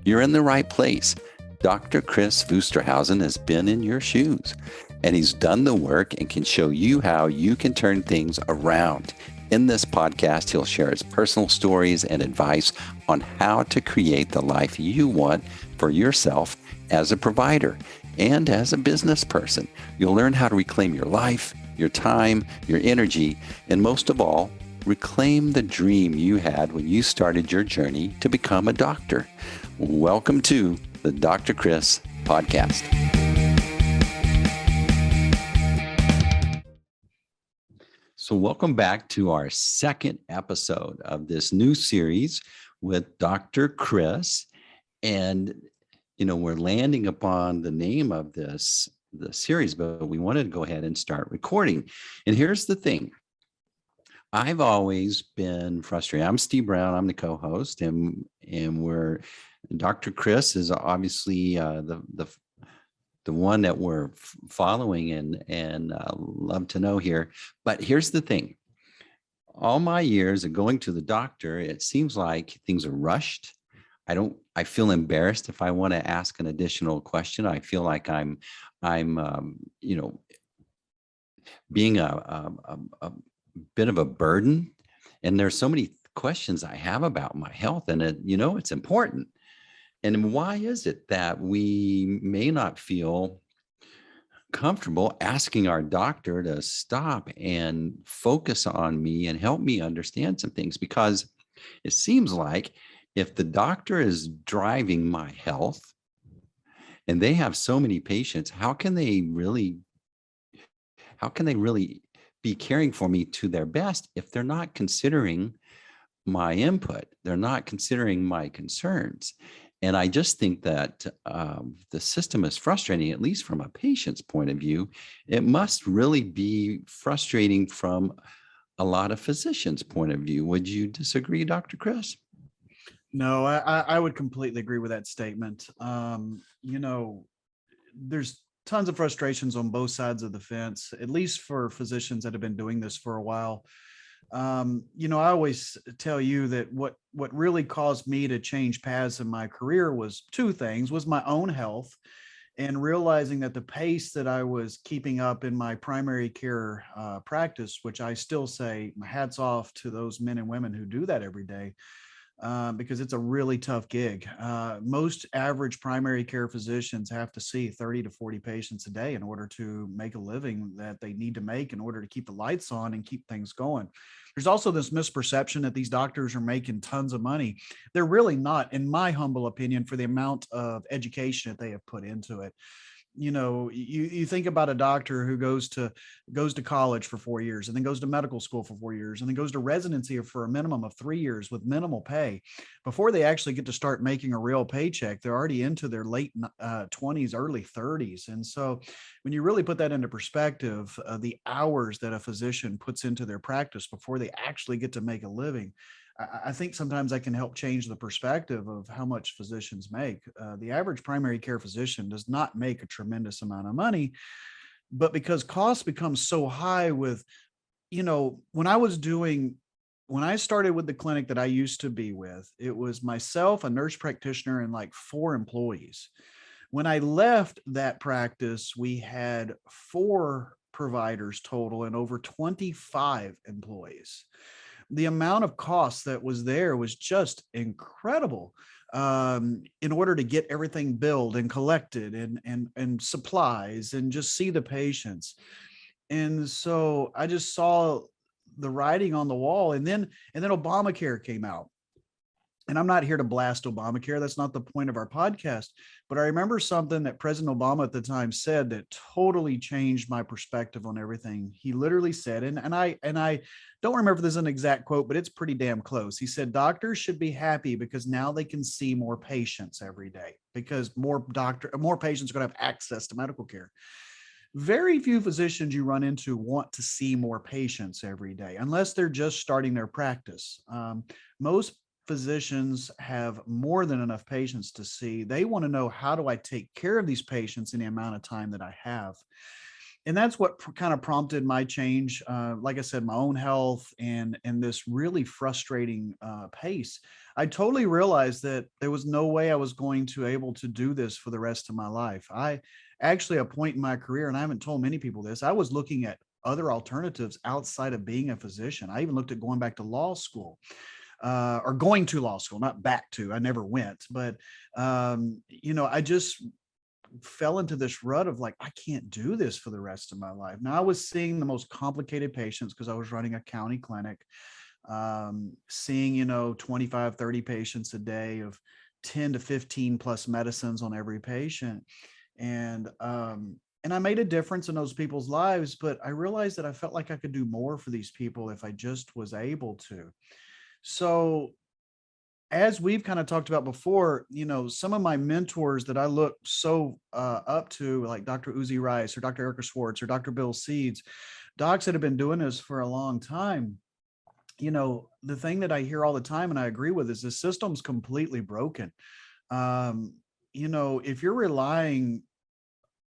you're in the right place. Dr. Chris Wusterhausen has been in your shoes, and he's done the work and can show you how you can turn things around. In this podcast, he'll share his personal stories and advice on how to create the life you want for yourself as a provider and as a business person. You'll learn how to reclaim your life, your time, your energy, and most of all, reclaim the dream you had when you started your journey to become a doctor. Welcome to the Dr. Chris podcast. So welcome back to our second episode of this new series with Dr. Chris. And, we're landing upon the name of the series, but we wanted to go ahead and start recording. And here's the thing. I've always been frustrated. I'm Steve Brown. I'm the co-host, and Dr. Chris is obviously the one that we're following and love to know here. But here's the thing. All my years of going to the doctor, it seems like things are rushed. I feel embarrassed if I want to ask an additional question. I feel like I'm being a bit of a burden. And there's so many questions I have about my health, and it's important. And why is it that we may not feel comfortable asking our doctor to stop and focus on me and help me understand some things? Because it seems like if the doctor is driving my health and they have so many patients, how can they really be caring for me to their best if they're not considering my input? They're not considering my concerns. And I just think that the system is frustrating, at least from a patient's point of view. It must really be frustrating from a lot of physicians' point of view. Would you disagree, Dr. Chris? No, I would completely agree with that statement. There's tons of frustrations on both sides of the fence, at least for physicians that have been doing this for a while. I always tell you that what really caused me to change paths in my career was two things: was my own health and realizing that the pace that I was keeping up in my primary care practice, which I still say hats off to those men and women who do that every day. Because it's a really tough gig. Most average primary care physicians have to see 30 to 40 patients a day in order to make a living that they need to make in order to keep the lights on and keep things going. There's also this misperception that these doctors are making tons of money. They're really not, in my humble opinion, for the amount of education that they have put into it. You think about a doctor who goes to college for 4 years and then goes to medical school for 4 years and then goes to residency for a minimum of 3 years with minimal pay. Before they actually get to start making a real paycheck, they're already into their late 20s, early 30s. And so when you really put that into perspective, the hours that a physician puts into their practice before they actually get to make a living, I think sometimes I can help change the perspective of how much physicians make. The average primary care physician does not make a tremendous amount of money, but because costs become so high with, when I started with the clinic that I used to be with, it was myself, a nurse practitioner, and like 4 employees. When I left that practice, we had 4 providers total and over 25 employees. The amount of cost that was there was just incredible in order to get everything billed and collected and supplies and just see the patients. And so I just saw the writing on the wall, and then Obamacare came out. And I'm not here to blast Obamacare. That's not the point of our podcast. But I remember something that President Obama at the time said that totally changed my perspective on everything. He literally said, and I don't remember if this is an exact quote, but it's pretty damn close. He said, doctors should be happy because now they can see more patients every day because more patients are going to have access to medical care. Very few physicians you run into want to see more patients every day, unless they're just starting their practice. Most physicians have more than enough patients to see. They want to know, how do I take care of these patients in the amount of time that I have? and that's what kind of prompted my change. Like I said, my own health and this really frustrating pace. I totally realized that there was no way I was going to able to do this for the rest of my life. I actually, a point in my career, and I haven't told many people this, I was looking at other alternatives outside of being a physician. I even looked at going back to law school, or going to law school, not back to. I never went, but I just fell into this rut of like, I can't do this for the rest of my life. Now I was seeing the most complicated patients because I was running a county clinic, seeing, 25, 30 patients a day of 10 to 15 plus medicines on every patient. And I made a difference in those people's lives, but I realized that I felt like I could do more for these people if I just was able to. So as we've kind of talked about before, some of my mentors that I look so up to, like Dr. Uzi Rice or Dr. Erica Schwartz or Dr. Bill Seeds, docs that have been doing this for a long time. The thing that I hear all the time and I agree with is the system's completely broken. Um, if you're relying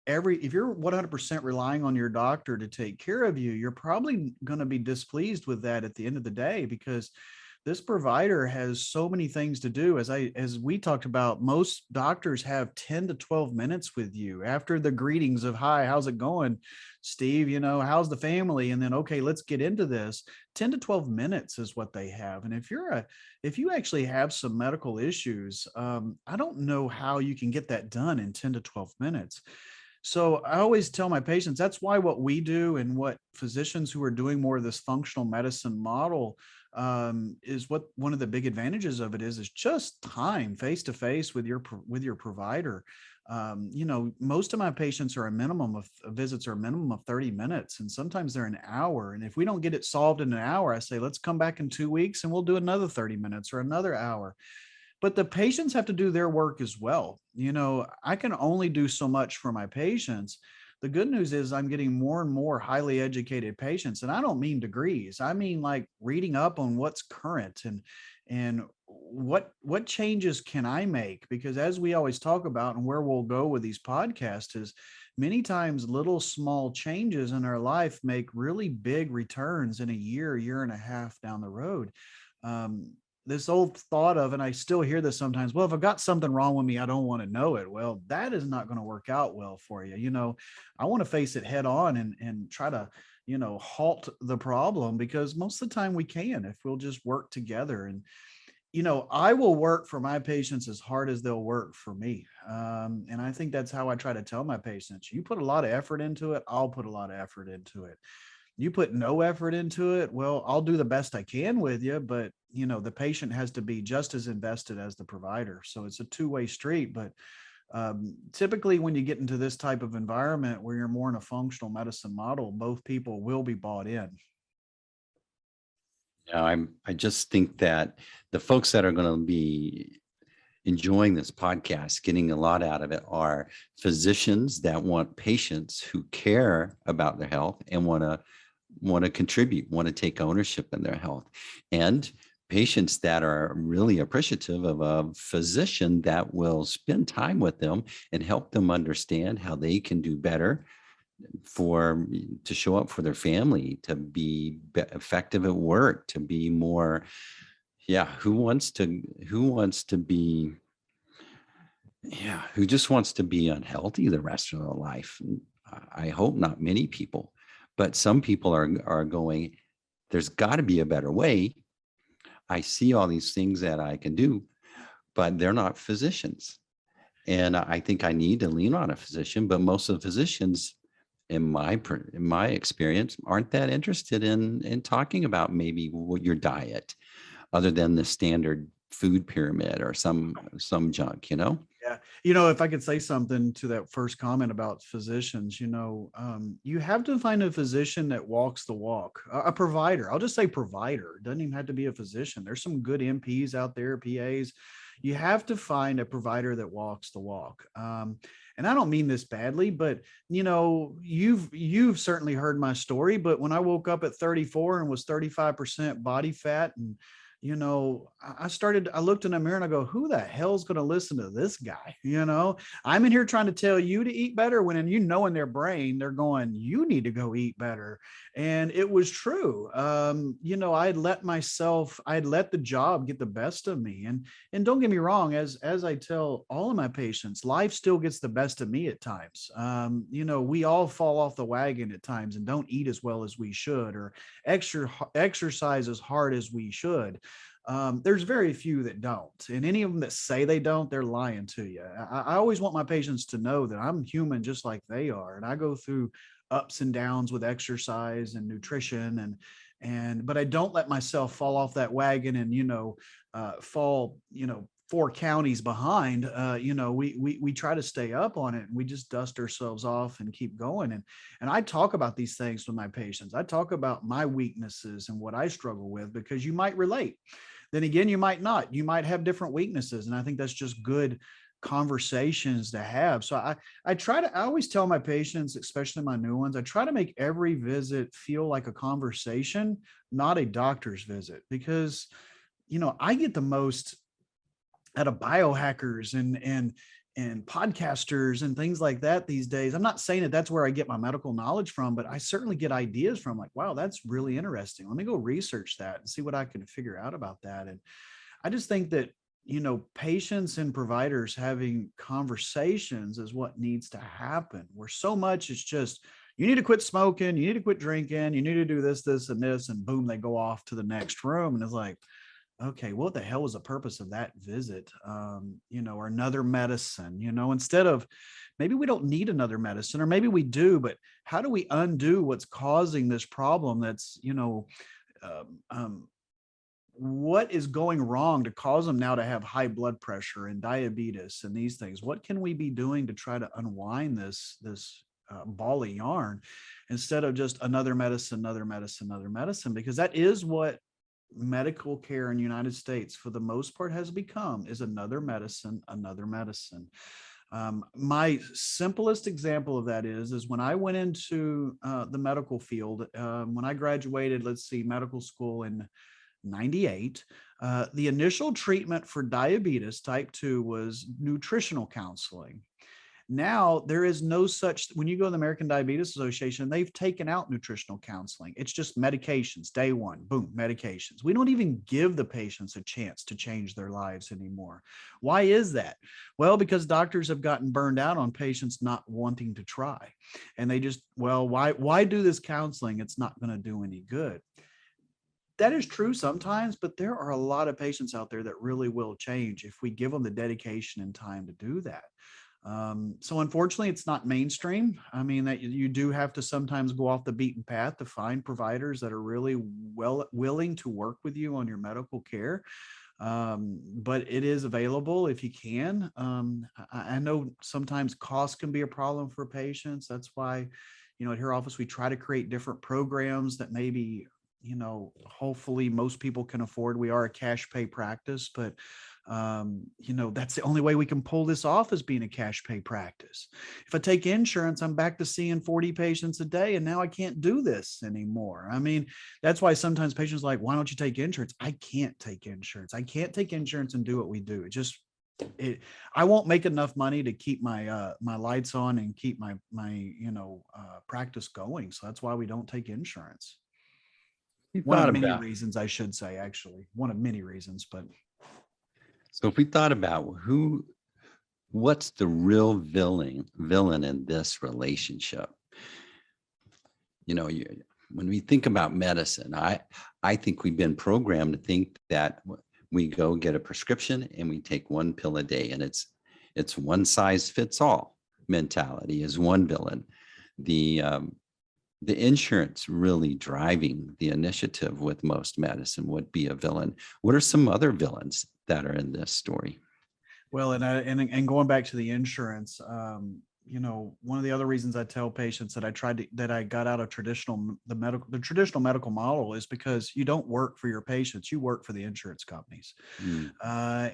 if you're 100% relying on your doctor to take care of you, you're probably going to be displeased with that at the end of the day, because this provider has so many things to do. As we talked about, most doctors have 10 to 12 minutes with you after the greetings of, hi, how's it going, Steve? How's the family? And then, okay, let's get into this. 10 to 12 minutes is what they have. And if you actually have some medical issues, I don't know how you can get that done in 10 to 12 minutes. So I always tell my patients, that's why what we do and what physicians who are doing more of this functional medicine model, is what one of the big advantages of it is just time face to face with your provider. Most of my patients are a minimum of visits are a minimum of 30 minutes, and sometimes they're an hour. And if we don't get it solved in an hour, I say, let's come back in 2 weeks and we'll do another 30 minutes or another hour. But the patients have to do their work as well. I can only do so much for my patients. The good news is I'm getting more and more highly educated patients. And I don't mean degrees. I mean like reading up on what's current and what changes can I make? Because as we always talk about, and where we'll go with these podcasts, is many times little small changes in our life make really big returns in a year and a half down the road. This old thought of, and I still hear this sometimes, well, if I've got something wrong with me, I don't want to know it. Well, that is not going to work out well for you. I want to face it head on and try to, halt the problem, because most of the time we can, if we'll just work together. And, I will work for my patients as hard as they'll work for me. And I think that's how I try to tell my patients, you put a lot of effort into it, I'll put a lot of effort into it. You put no effort into it, well, I'll do the best I can with you, but the patient has to be just as invested as the provider. So it's a two-way street. But typically when you get into this type of environment where you're more in a functional medicine model, both people will be bought in. I just think that the folks that are going to be enjoying this podcast, getting a lot out of it, are physicians that want patients who care about their health and want to contribute, want to take ownership in their health, and patients that are really appreciative of a physician that will spend time with them and help them understand how they can do better to show up for their family, to be effective at work, to be more, who just wants to be unhealthy the rest of their life. I hope not many people, but some people are going, there's got to be a better way. I see all these things that I can do, but they're not physicians. And I think I need to lean on a physician, but most of the physicians in my experience aren't that interested in talking about maybe what your diet, other than the standard food pyramid or some junk. Yeah. If I could say something to that first comment about physicians, you have to find a physician that walks the walk, a provider. I'll just say provider. It doesn't even have to be a physician. There's some good NPs out there, PAs. You have to find a provider that walks the walk. And I don't mean this badly, but you've certainly heard my story. But when I woke up at 34 and was 35% body fat and I looked in the mirror and I go, who the hell's going to listen to this guy? I'm in here trying to tell you to eat better when, in their brain, they're going, you need to go eat better. And it was true. I'd let the job get the best of me. And don't get me wrong, as I tell all of my patients, life still gets the best of me at times. We all fall off the wagon at times and don't eat as well as we should, or exercise as hard as we should. There's very few that don't. And any of them that say they don't, they're lying to you. I always want my patients to know that I'm human just like they are. And I go through ups and downs with exercise and nutrition, but I don't let myself fall off that wagon and, fall, 4 counties behind. We try to stay up on it, and we just dust ourselves off and keep going. And I talk about these things with my patients. I talk about my weaknesses and what I struggle with, because you might relate. Then again, you might not. You might have different weaknesses. And I think that's just good conversations to have. So I always tell my patients, especially my new ones, I try to make every visit feel like a conversation, not a doctor's visit, because, I get the most out of biohackers and podcasters and things like that these days. I'm not saying that that's where I get my medical knowledge from, but I certainly get ideas from, like, wow, that's really interesting. Let me go research that and see what I can figure out about that. And I just think that, patients and providers having conversations is what needs to happen, where so much is just, you need to quit smoking, you need to quit drinking, you need to do this, this, and this, and boom, they go off to the next room. And it's like, okay, what the hell was the purpose of that visit? Or another medicine, instead of, maybe we don't need another medicine, or maybe we do, but how do we undo what's causing this problem? That's, um, um, what is going wrong to cause them now to have high blood pressure and diabetes and these things? What can we be doing to try to unwind this ball of yarn, instead of just another medicine, another medicine, another medicine? Because that is what medical care in the United States, for the most part, has become, is another medicine, another medicine. My simplest example of that is when I went into the medical field, when I graduated, medical school in 98, the initial treatment for diabetes type 2 was nutritional counseling. Now there is no such, when you go to the American Diabetes Association, they've taken out nutritional counseling. It's just medications. Day one, boom, medications. We don't even give the patients a chance to change their lives anymore. Why is that? Well, because doctors have gotten burned out on patients not wanting to try. And they just, well, why do this counseling? It's not going to do any good. That is true sometimes, but there are a lot of patients out there that really will change if we give them the dedication and time to do that. So unfortunately, it's not mainstream. I mean, that you do have to sometimes go off the beaten path to find providers that are really willing to work with you on your medical care. But it is available if you can. I know sometimes cost can be a problem for patients. That's why, at your office, we try to create different programs that maybe, hopefully most people can afford. We are a cash pay practice, but that's the only way we can pull this off, is being a cash pay practice. If I take insurance, I'm back to seeing 40 patients a day, and now I can't do this anymore. I mean, that's why sometimes patients are like, why don't you take insurance? I can't take insurance. I can't take insurance and do what we do. I won't make enough money to keep my my lights on and keep my practice going. So that's why we don't take insurance. You One of thought many about reasons, I should say, actually, one of many reasons, but So if we thought about what's the real villain in this relationship? You know, you, when we think about medicine, I think we've been programmed to think that we go get a prescription and we take one pill a day, and it's one size fits all mentality is one villain. The insurance really driving the initiative with most medicine would be a villain. What are some other villains that are in this story? well, and going back to the insurance, one of the other reasons I tell patients that I got out of the traditional medical model is because you don't work for your patients, you work for the insurance companies. Mm.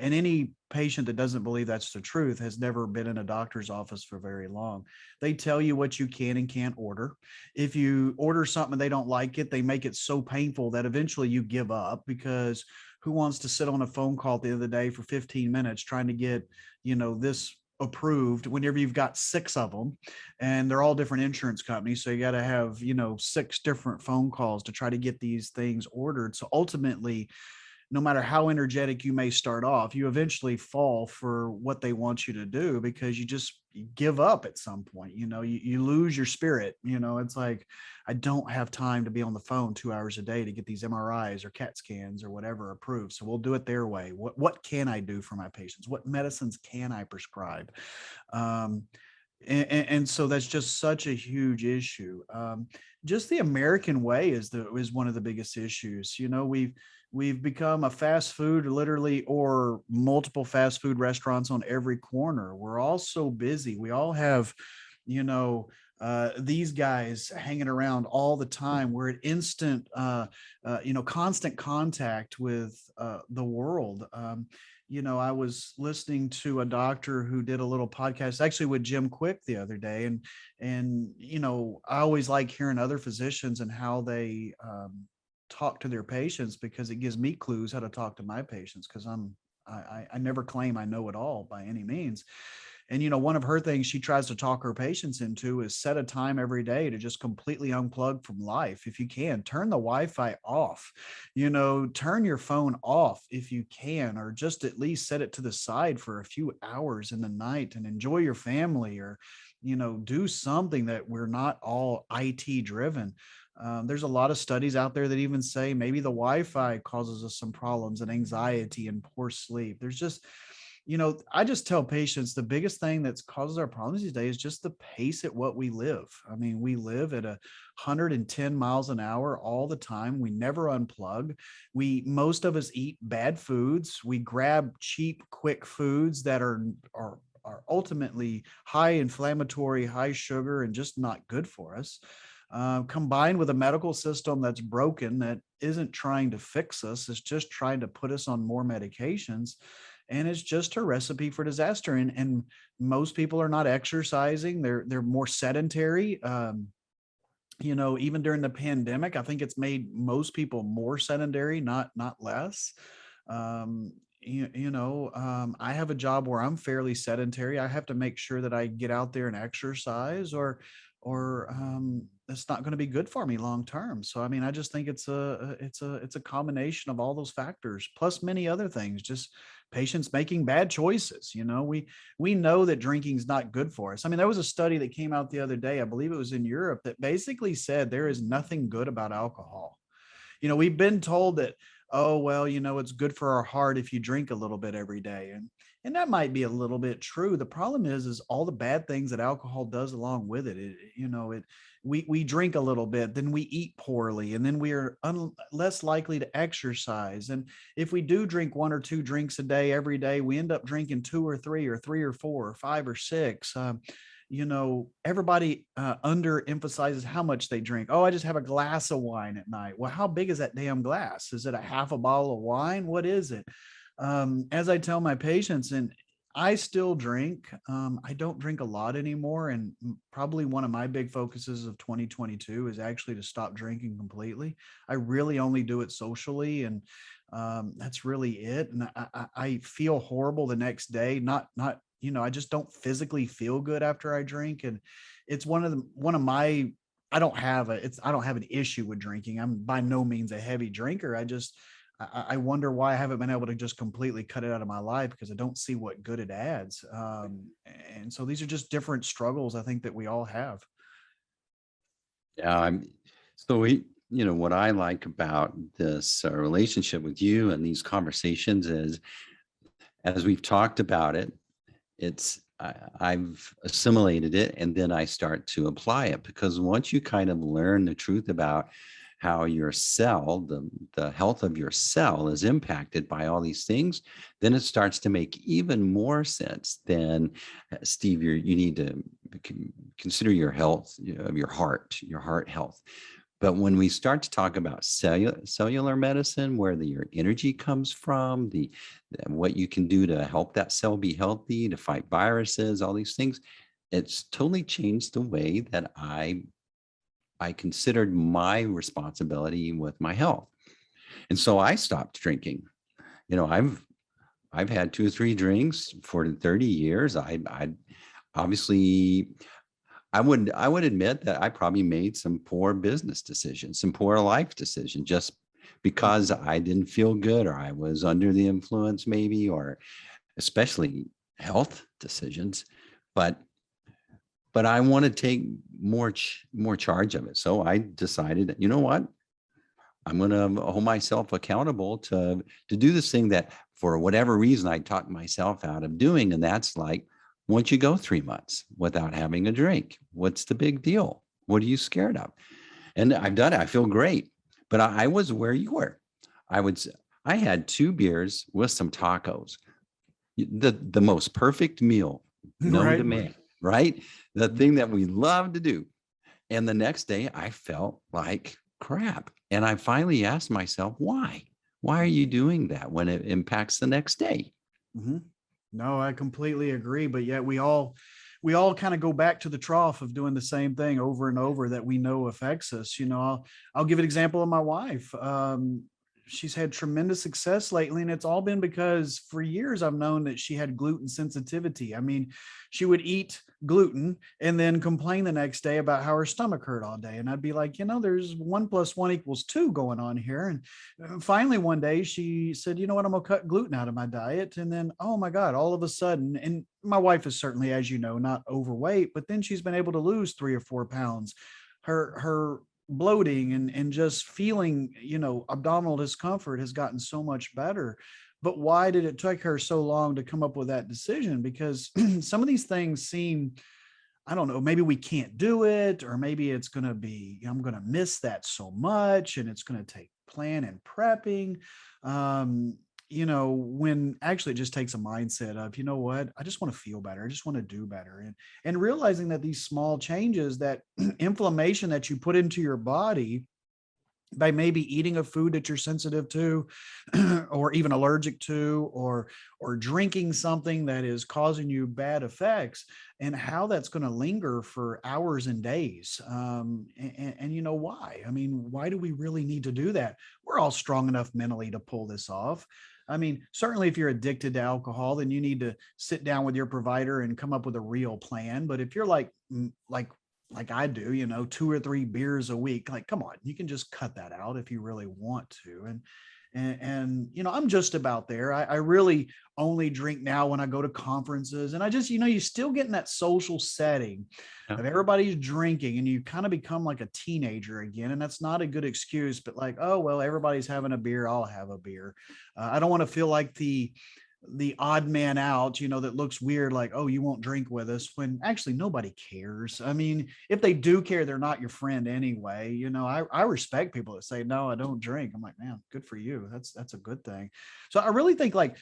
And any patient that doesn't believe that's the truth has never been in a doctor's office for very long. They tell you what you can and can't order. If you order something and they don't like it, they make it so painful that eventually you give up, because who wants to sit on a phone call at the end of the day for 15 minutes trying to get, this approved whenever you've got six of them and they're all different insurance companies. So you got to have, six different phone calls to try to get these things ordered. So ultimately, no matter how energetic you may start off, you eventually fall for what they want you to do because you give up at some point. You lose your spirit. It's like, I don't have time to be on the phone 2 hours a day to get these MRIs or CAT scans or whatever approved. So we'll do it their way. What can I do for my patients? What medicines can I prescribe? Um, and so that's just such a huge issue. Just the American way is one of the biggest issues. We've become a fast food, literally, or multiple fast food restaurants on every corner. We're all so busy. We all have, these guys hanging around all the time. We're at instant, constant contact with the world. I was listening to a doctor who did a little podcast actually with Jim Quick the other day. And I always like hearing other physicians and how they talk to their patients because it gives me clues how to talk to my patients because I never claim I know it all by any means. And, one of her things she tries to talk her patients into is set a time every day to just completely unplug from life. If you can, turn the Wi-Fi off, turn your phone off if you can, or just at least set it to the side for a few hours in the night and enjoy your family or, do something that we're not all IT driven. There's a lot of studies out there that even say maybe the Wi-Fi causes us some problems and anxiety and poor sleep. There's just, I just tell patients the biggest thing that's causes our problems these days is just the pace at what we live. I mean, we live at 110 miles an hour all the time. We never unplug. Most of us eat bad foods. We grab cheap, quick foods that are ultimately high inflammatory, high sugar, and just not good for us. Combined with a medical system that's broken, that isn't trying to fix us, it's just trying to put us on more medications. And it's just a recipe for disaster. And most people are not exercising. They're more sedentary. Even during the pandemic, I think it's made most people more sedentary, not less. I have a job where I'm fairly sedentary. I have to make sure that I get out there and exercise or it's not going to be good for me long term. So I mean, I just think it's a combination of all those factors plus many other things. Just patients making bad choices. We know that drinking is not good for us. I mean, there was a study that came out the other day, I believe it was in Europe, that basically said there is nothing good about alcohol. We've been told that, oh, well, it's good for our heart if you drink a little bit every day. And that might be a little bit true. The problem is all the bad things that alcohol does along with it. We drink a little bit, then we eat poorly, and then we are less likely to exercise. And if we do drink 1 or 2 drinks a day every day, we end up drinking 2 or 3 or 3 or 4 or 5 or 6. Everybody underemphasizes how much they drink. Oh, I just have a glass of wine at night. Well, how big is that damn glass? Is it a half a bottle of wine? What is it? As I tell my patients, and I still drink. I don't drink a lot anymore. And probably one of my big focuses of 2022 is actually to stop drinking completely. I really only do it socially. And that's really it. And I feel horrible the next day. I just don't physically feel good after I drink. And it's one of my, I don't have an issue with drinking. I'm by no means a heavy drinker. I wonder why I haven't been able to just completely cut it out of my life because I don't see what good it adds. And so these are just different struggles I think that we all have. Yeah, what I like about this relationship with you and these conversations is, as we've talked about it, I've assimilated it, and then I start to apply it, because once you kind of learn the truth about how your cell, the health of your cell is impacted by all these things, then it starts to make even more sense. Then, Steve, you need to consider your health of your heart health. But when we start to talk about cellular medicine, where your energy comes from, what you can do to help that cell be healthy, to fight viruses, all these things, it's totally changed the way that I considered my responsibility with my health. And so I stopped drinking. I've had 2 or 3 drinks for 30 years. I obviously, I would admit that I probably made some poor business decisions, some poor life decisions, just because Mhm. I didn't feel good, or I was under the influence maybe, or especially health decisions. But I want to take more charge of it. So I decided, you know what? I'm going to hold myself accountable to do this thing that, for whatever reason, I talked myself out of doing, and that's like, once you go 3 months without having a drink, what's the big deal? What are you scared of? And I've done it. I feel great. But I was where you were. I would. I had 2 beers with some tacos. The most perfect meal known to Right. man. Right? The Mhm. thing that we love to do. And the next day, I felt like crap. And I finally asked myself, why? Why are you doing that when it impacts the next day? Mhm. No, I completely agree. But yet we all kind of go back to the trough of doing the same thing over and over that we know affects us. I'll give an example of my wife. She's had tremendous success lately, and it's all been because for years I've known that she had gluten sensitivity. I mean, she would eat gluten and then complain the next day about how her stomach hurt all day. And I'd be like, there's 1 + 1 = 2 going on here. And finally one day she said, you know what, I'm gonna cut gluten out of my diet. And then, oh my god, all of a sudden, and my wife is certainly, as you know, not overweight, but then she's been able to lose 3 or 4 pounds. Her bloating and just feeling, abdominal discomfort has gotten so much better. But why did it take her so long to come up with that decision? Because some of these things seem, I don't know, maybe we can't do it, or maybe it's going to be, I'm going to miss that so much and it's going to take plan and prepping. Um, when actually it just takes a mindset of, you know what, I just want to feel better. I just want to do better. And realizing that these small changes, that inflammation that you put into your body by maybe eating a food that you're sensitive to or even allergic to, or drinking something that is causing you bad effects, and how that's going to linger for hours and days. And you know why? I mean, why do we really need to do that? We're all strong enough mentally to pull this off. I mean, certainly if you're addicted to alcohol, then you need to sit down with your provider and come up with a real plan. But if you're like I do, 2 or 3 beers a week. Like, come on, you can just cut that out if you really want to. And I'm just about there. I really only drink now when I go to conferences, and I just, you still get in that social setting Yeah. of everybody's drinking, and you kind of become like a teenager again. And that's not a good excuse, but like, oh, well, everybody's having a beer, I'll have a beer. I don't want to feel like the odd man out, that looks weird, like, oh, you won't drink with us, when actually nobody cares. I mean, if they do care, they're not your friend anyway. I respect people that say, no, I don't drink. I'm like, man, good for you. That's a good thing. So I really think like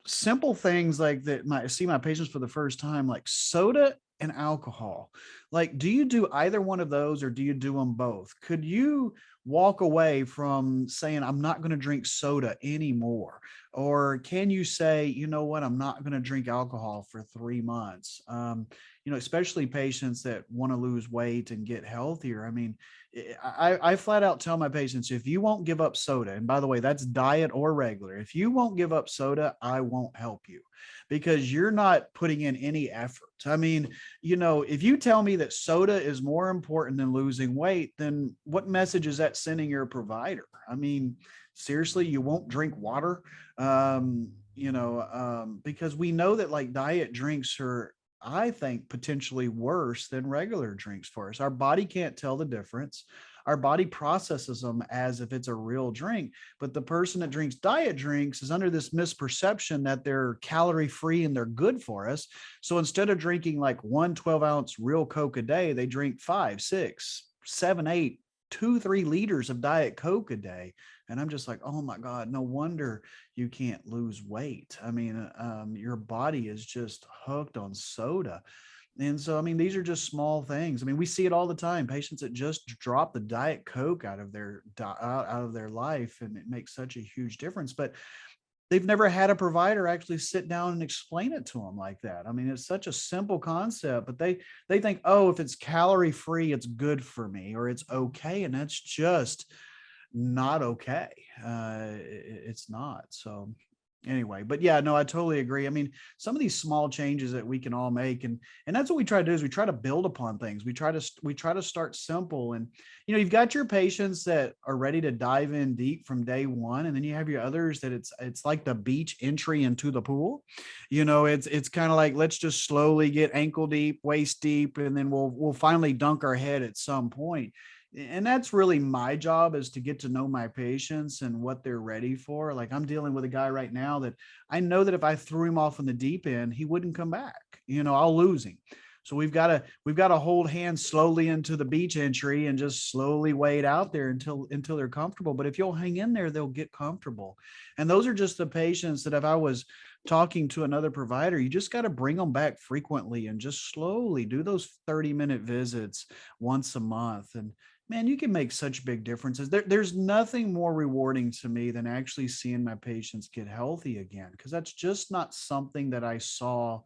simple things like that, see my patients for the first time, like soda and alcohol. Like, do you do either one of those, or do you do them both? Could you walk away from saying, I'm not going to drink soda anymore? Or can you say, you know what, I'm not going to drink alcohol for 3 months? Especially patients that want to lose weight and get healthier. I mean, I flat out tell my patients, if you won't give up soda, and by the way, that's diet or regular, if you won't give up soda, I won't help you, because you're not putting in any effort. I mean, if you tell me that soda is more important than losing weight, then what message is that sending your provider? I mean, seriously, you won't drink water? Because we know that like diet drinks are, I think, potentially worse than regular drinks for us. Our body can't tell the difference. Our body processes them as if it's a real drink. But the person that drinks diet drinks is under this misperception that they're calorie free and they're good for us. So instead of drinking like 1 12-ounce real Coke a day, they drink 5, 6, 7, 8, 2, 3 liters of Diet Coke a day. And I'm just like, oh my God, no wonder you can't lose weight. I mean, your body is just hooked on soda. And so, I mean, these are just small things. I mean, we see it all the time. Patients that just drop the Diet Coke out of their life, and it makes such a huge difference. But they've never had a provider actually sit down and explain it to them like that. I mean, it's such a simple concept, but they think, oh, if it's calorie free, it's good for me, or it's okay. And that's just not okay. It's not. So anyway, but yeah, no, I totally agree. I mean, some of these small changes that we can all make, and that's what we try to do, is we try to build upon things. We try to start simple. And you've got your patients that are ready to dive in deep from day one, and then you have your others that it's like the beach entry into the pool. It's kind of like, let's just slowly get ankle deep, waist deep, and then we'll finally dunk our head at some point. And that's really my job, is to get to know my patients and what they're ready for. Like, I'm dealing with a guy right now that I know that if I threw him off in the deep end, he wouldn't come back. I'll lose him. So we've got to hold hands slowly into the beach entry and just slowly wade out there until they're comfortable. But if you'll hang in there, they'll get comfortable. And those are just the patients that, if I was talking to another provider, you just got to bring them back frequently and just slowly do those 30-minute visits once a month. And man, you can make such big differences. There's nothing more rewarding to me than actually seeing my patients get healthy again, because that's just not something that I saw.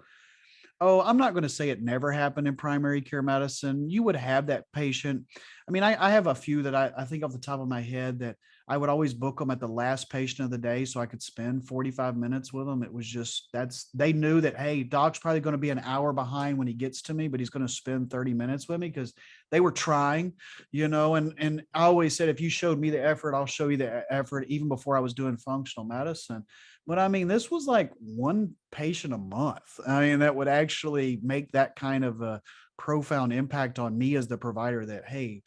Oh, I'm not going to say it never happened in primary care medicine. You would have that patient. I mean, I have a few that I think off the top of my head that I would always book them at the last patient of the day so I could spend 45 minutes with them. It was just, they knew that, hey, doc's probably going to be an hour behind when he gets to me, but he's going to spend 30 minutes with me, because they were trying, and I always said, if you showed me the effort, I'll show you the effort, even before I was doing functional medicine. But I mean, this was like one patient a month. I mean, that would actually make that kind of a profound impact on me as the provider, that, hey,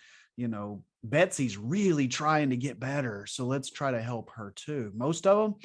Betsy's really trying to get better. So let's try to help her too. Most of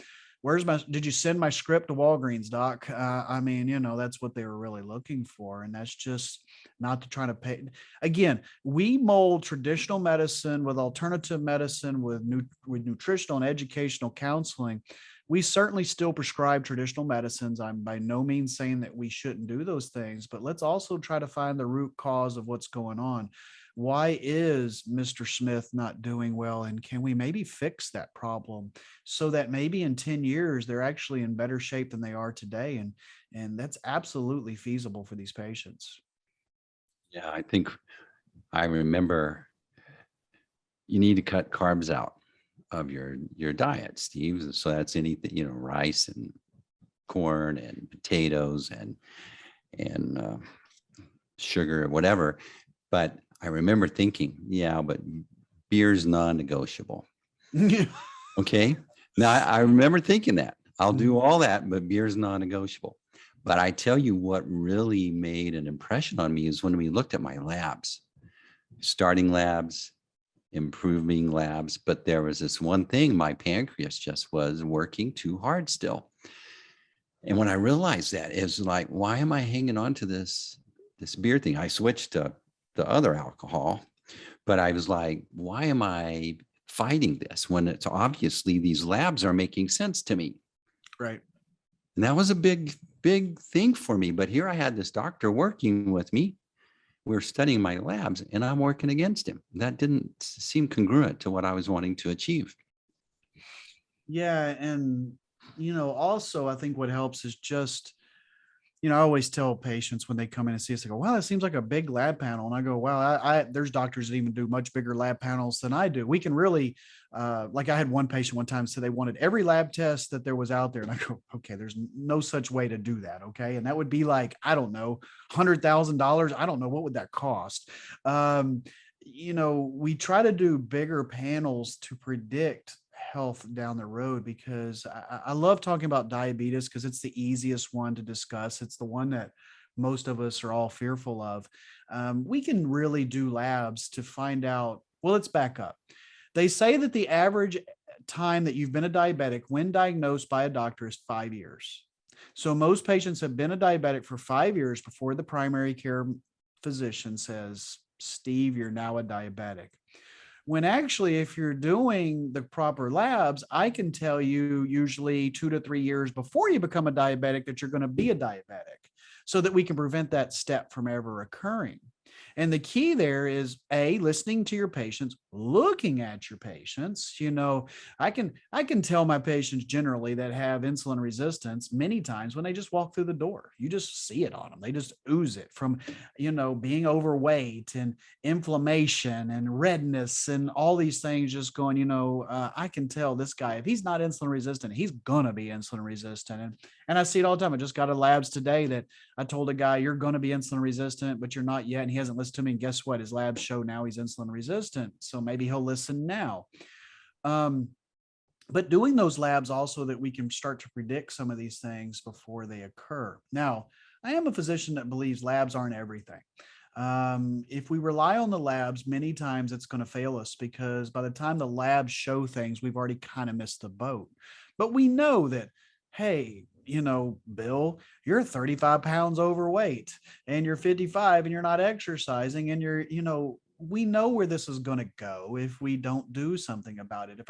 them, did you send my script to Walgreens, doc? I mean, that's what they were really looking for. And that's just not to try to pay. Again, we mold traditional medicine with alternative medicine, with nutritional and educational counseling. We certainly still prescribe traditional medicines. I'm by no means saying that we shouldn't do those things, but let's also try to find the root cause of what's going on. Why is Mr. Smith not doing well? And can we maybe fix that problem so that maybe in 10 years, they're actually in better shape than they are today? And that's absolutely feasible for these patients. Yeah, I think I remember you need to cut carbs out of your diet, Steve. So that's anything, rice and corn and potatoes and sugar or whatever. But I remember thinking, yeah, but beer's non-negotiable. Okay. Now I remember thinking that I'll do all that, but beer's non-negotiable. But I tell you what really made an impression on me is when we looked at my labs, starting labs, improving labs. But there was this one thing, my pancreas just was working too hard still. And when I realized that, it was like, why am I hanging on to this beer thing? I switched to the other alcohol, but I was like, why am I fighting this when it's obviously these labs are making sense to me? Right. And that was a big thing for me. But here I had this doctor working with me. We're studying my labs and I'm working against him. That didn't seem congruent to what I was wanting to achieve. Yeah. And, also, I think what helps is just, I always tell patients when they come in and see us, I go, wow, it seems like a big lab panel. And I go, wow, there's doctors that even do much bigger lab panels than I do. We can really, like I had one patient one time said they wanted every lab test that there was out there. And I go, okay, there's no such way to do that. Okay. And that would be like, I don't know, $100,000. I don't know. What would that cost? We try to do bigger panels to predict health down the road, because I love talking about diabetes because it's the easiest one to discuss. It's the one that most of us are all fearful of. We can really do labs to find out. Well, let's back up. They say that the average time that you've been a diabetic when diagnosed by a doctor is 5 years. So most patients have been a diabetic for 5 years before the primary care physician says, Steve, you're now a diabetic. When actually, if you're doing the proper labs, I can tell you usually 2 to 3 years before you become a diabetic that you're going to be a diabetic, so that we can prevent that step from ever occurring. And the key there is listening to your patients, looking at your patients. I can tell my patients generally that have insulin resistance many times when they just walk through the door. You just see it on them. They just ooze it from, being overweight and inflammation and redness and all these things just going, I can tell this guy, if he's not insulin resistant, he's gonna be insulin resistant. And I see it all the time. I just got a labs today that I told a guy, you're going to be insulin resistant, but you're not yet. And he hasn't listened to me. And guess what? His labs show now he's insulin resistant. So maybe he'll listen now. Um, but doing those labs also that we can start to predict some of these things before they occur. Now, I am a physician that believes labs aren't everything. If we rely on the labs, many times it's going to fail us because by the time the labs show things, we've already kind of missed the boat. But we know that, hey, Bill, you're 35 pounds overweight and you're 55 and you're not exercising and we know where this is going to go if we don't do something about it.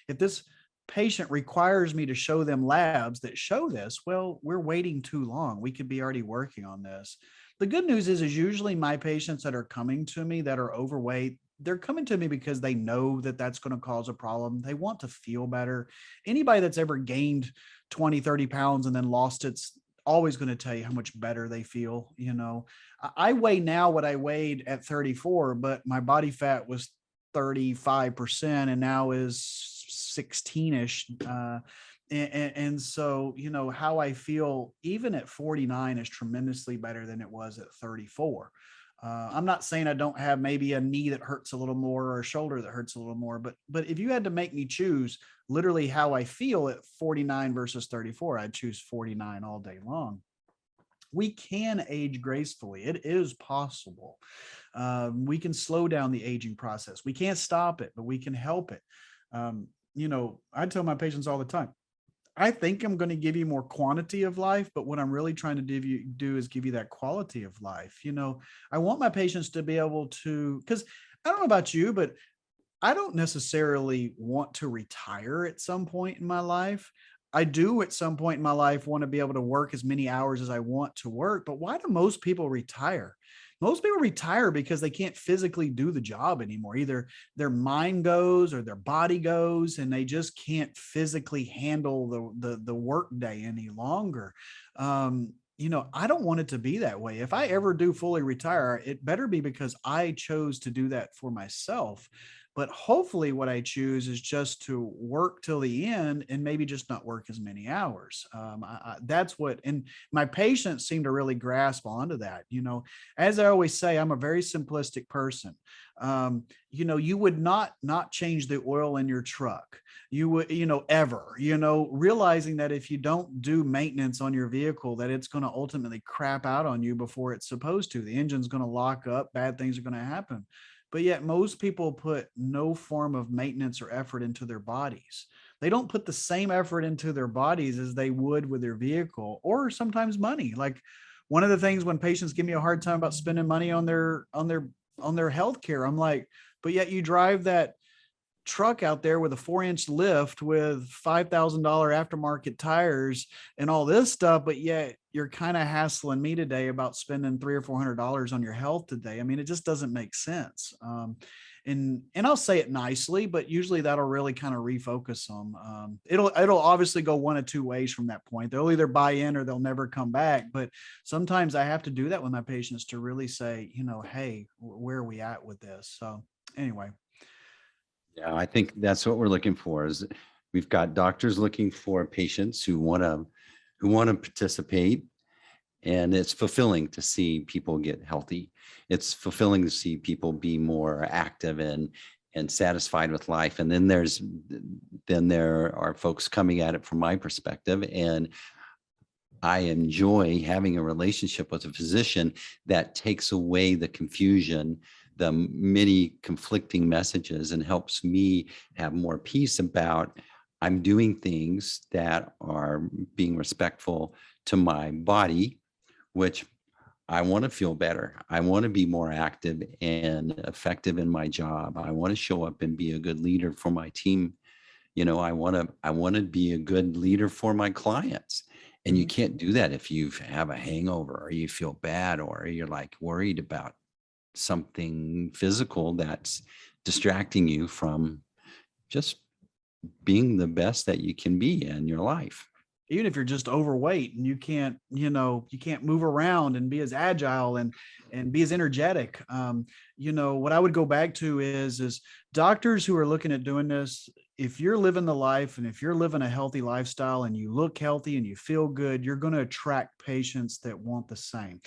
If this patient requires me to show them labs that show this, well, we're waiting too long. We could be already working on this. The good news is usually my patients that are coming to me that are overweight, they're coming to me because they know that that's going to cause a problem. They want to feel better. Anybody that's ever gained 20, 30 pounds and then lost it's always going to tell you how much better they feel. I weigh now what I weighed at 34, but my body fat was 35% and now is 16ish. And so, how I feel even at 49 is tremendously better than it was at 34. I'm not saying I don't have maybe a knee that hurts a little more or a shoulder that hurts a little more, but if you had to make me choose literally how I feel at 49 versus 34, I'd choose 49 all day long. We can age gracefully. It is possible. We can slow down the aging process. We can't stop it, but we can help it. I tell my patients all the time, I think I'm going to give you more quantity of life, but what I'm really trying to do is give you that quality of life. I want my patients to be able to, because I don't know about you, but I don't necessarily want to retire at some point in my life. I do at some point in my life want to be able to work as many hours as I want to work, but why do most people retire? Most people retire because they can't physically do the job anymore. Either their mind goes or their body goes, and they just can't physically handle the work day any longer. I don't want it to be that way. If I ever do fully retire, it better be because I chose to do that for myself. But hopefully, what I choose is just to work till the end and maybe just not work as many hours. That's what, and my patients seem to really grasp onto that. As I always say, I'm a very simplistic person. You would not change the oil in your truck. You would, ever, realizing that if you don't do maintenance on your vehicle, that it's going to ultimately crap out on you before it's supposed to. The engine's going to lock up, bad things are going to happen. But yet most people put no form of maintenance or effort into their bodies. They don't put the same effort into their bodies as they would with their vehicle or sometimes money. Like one of the things when patients give me a hard time about spending money on their health care, I'm like, but yet you drive that truck out there with a 4-inch lift with $5,000 aftermarket tires and all this stuff, but yet you're kind of hassling me today about spending $300 or $400 on your health today. I mean, it just doesn't make sense. And I'll say it nicely, but usually that'll really kind of refocus them. It'll obviously go one of two ways from that point. They'll either buy in or they'll never come back. But sometimes I have to do that with my patients to really say, hey, where are we at with this? So anyway. Yeah, I think that's what we're looking for. Is we've got doctors looking for patients who want to participate, and it's fulfilling to see people get healthy. It's fulfilling to see people be more active and satisfied with life. And then there are folks coming at it from my perspective, and I enjoy having a relationship with a physician that takes away the confusion, the many conflicting messages, and helps me have more peace about I'm doing things that are being respectful to my body, which I want to feel better. I want to be more active and effective in my job. I want to show up and be a good leader for my team. I want to be a good leader for my clients. And you can't do that if you have a hangover or you feel bad or you're like worried about something physical that's distracting you from just being the best that you can be in your life. Even if you're just overweight and you can't, you can't move around and be as agile and be as energetic. What I would go back to is doctors who are looking at doing this. If you're living the life and if you're living a healthy lifestyle and you look healthy and you feel good, you're going to attract patients that want the same.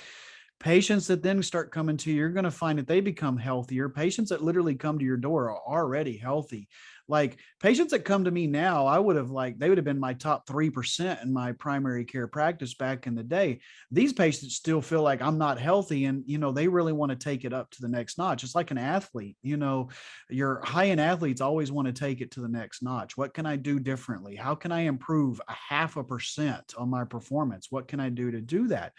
Patients that then start coming to you, you're going to find that they become healthier. Patients that literally come to your door are already healthy. Like patients that come to me now, they would have been my top 3% in my primary care practice back in the day. These patients still feel like I'm not healthy, and they really want to take it up to the next notch. It's like an athlete. Your high-end athletes always want to take it to the next notch. What can I do differently? How can I improve 0.5% on my performance? What can I do to do that?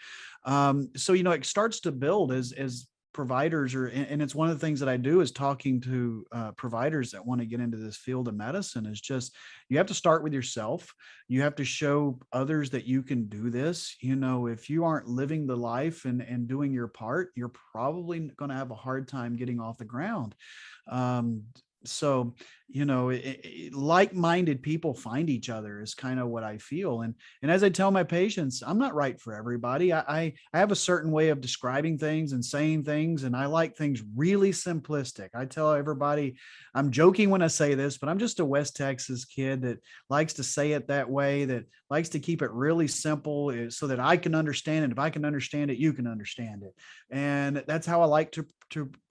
So it starts to build as providers and it's one of the things that I do is talking to providers that want to get into this field of medicine. Is just, you have to start with yourself. You have to show others that you can do this. If you aren't living the life and doing your part, you're probably going to have a hard time getting off the ground. So like-minded people find each other is kind of what I feel. And as I tell my patients, I'm not right for everybody. I have a certain way of describing things and saying things, and I like things really simplistic. I tell everybody, I'm joking when I say this, but I'm just a West Texas kid that likes to say it that way, that likes to keep it really simple so that I can understand it. If I can understand it, you can understand it. And that's how I like to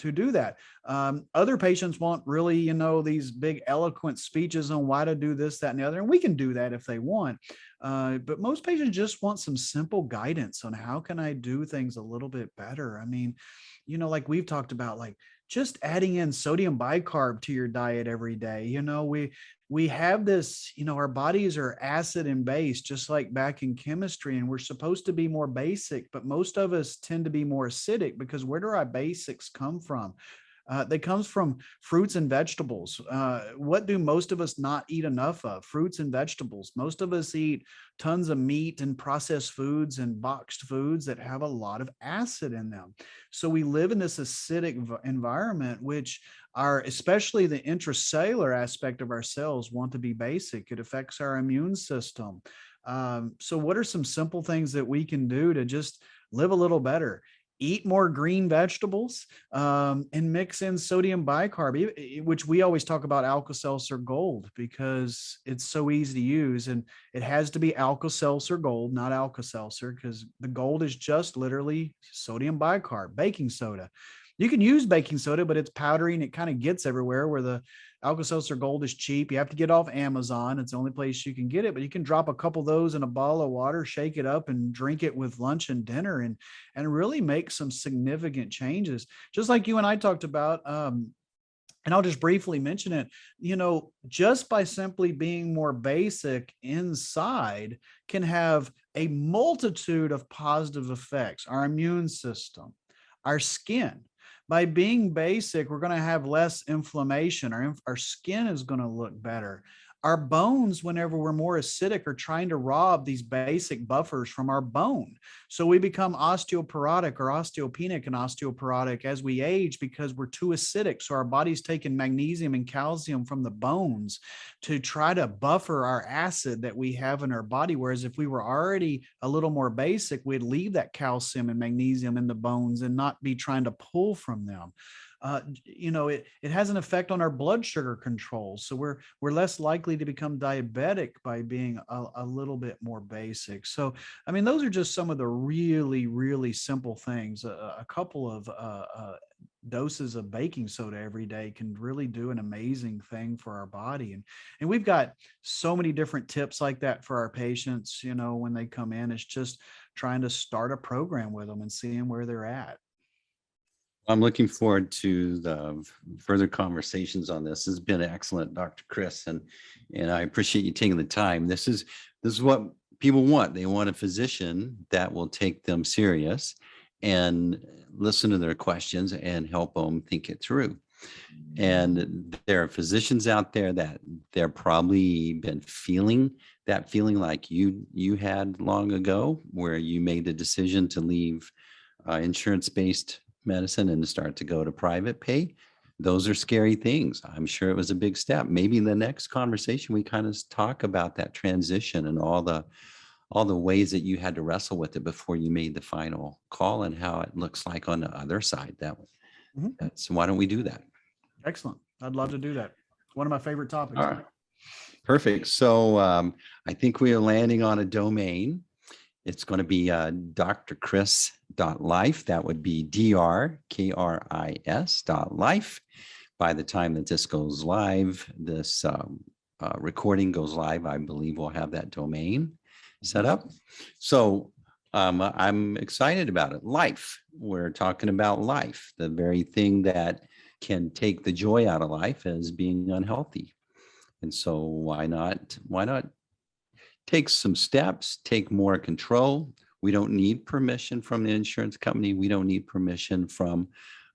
do that. Other patients want really, these big eloquent speeches on why to do this, that, and the other. And we can do that if they want. But most patients just want some simple guidance on how can I do things a little bit better. I mean, like we've talked about, like just adding in sodium bicarb to your diet every day. We have this, our bodies are acid and base, just like back in chemistry, and we're supposed to be more basic, but most of us tend to be more acidic because where do our basics come from? They comes from fruits and vegetables. What do most of us not eat enough of? Fruits and vegetables. Most of us eat tons of meat and processed foods and boxed foods that have a lot of acid in them. So we live in this acidic environment, which especially the intracellular aspect of our cells want to be basic. It affects our immune system. So what are some simple things that we can do to just live a little better? Eat more green vegetables, and mix in sodium bicarb, which we always talk about Alka-Seltzer Gold because it's so easy to use. And it has to be Alka-Seltzer Gold, not Alka-Seltzer, because the gold is just literally sodium bicarb, baking soda. You can use baking soda, but it's powdery and it kind of gets everywhere, where the Alka-Seltzer Gold is cheap. You have to get it off Amazon. It's the only place you can get it, but you can drop a couple of those in a bottle of water, shake it up, and drink it with lunch and dinner, and really make some significant changes. Just like you and I talked about, and I'll just briefly mention it, just by simply being more basic inside can have a multitude of positive effects. Our immune system, our skin. By being basic, we're going to have less inflammation. Our skin is going to look better. Our bones, whenever we're more acidic, are trying to rob these basic buffers from our bone. So we become osteoporotic or osteopenic and osteoporotic as we age because we're too acidic. So our body's taking magnesium and calcium from the bones to try to buffer our acid that we have in our body. Whereas if we were already a little more basic, we'd leave that calcium and magnesium in the bones and not be trying to pull from them. It has an effect on our blood sugar control. So we're less likely to become diabetic by being a little bit more basic. So, I mean, those are just some of the really, really simple things. A couple of doses of baking soda every day can really do an amazing thing for our body. And we've got so many different tips like that for our patients, when they come in. It's just trying to start a program with them and seeing where they're at. I'm looking forward to the further conversations on this. This has been excellent, Dr. Kris, and I appreciate you taking the time. This is what people want. They want a physician that will take them serious and listen to their questions and help them think it through. And there are physicians out there that they're probably been feeling that feeling like you had long ago, where you made the decision to leave insurance-based medicine and start to go to private pay. Those are scary things. I'm sure it was a big step. Maybe in the next conversation, we kind of talk about that transition and all the ways that you had to wrestle with it before you made the final call and how it looks like on the other side. That's why don't we do that? Excellent. I'd love to do that. One of my favorite topics. All right. Perfect. So I think we are landing on a domain. It's going to be drkris.life. That would be drkris.life. By the time that this goes live, this recording goes live, I believe we'll have that domain set up. So I'm excited about it. Life. We're talking about life, the very thing that can take the joy out of life as being unhealthy. And so why not take some steps, take more control. We don't need permission from the insurance company. We don't need permission from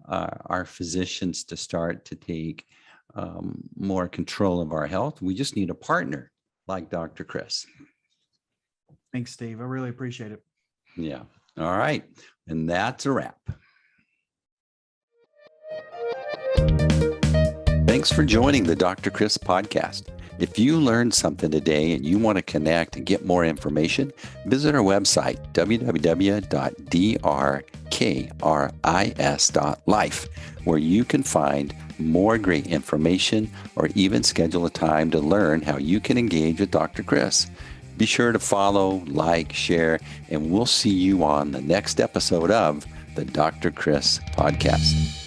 our physicians to start to take more control of our health. We just need a partner like Dr. Kris. Thanks, Steve. I really appreciate it. Yeah. All right. And that's a wrap. Thanks for joining the Dr. Kris podcast. If you learned something today and you want to connect and get more information, visit our website, www.drkris.life, where you can find more great information or even schedule a time to learn how you can engage with Dr. Kris. Be sure to follow, like, share, and we'll see you on the next episode of the Dr. Kris podcast.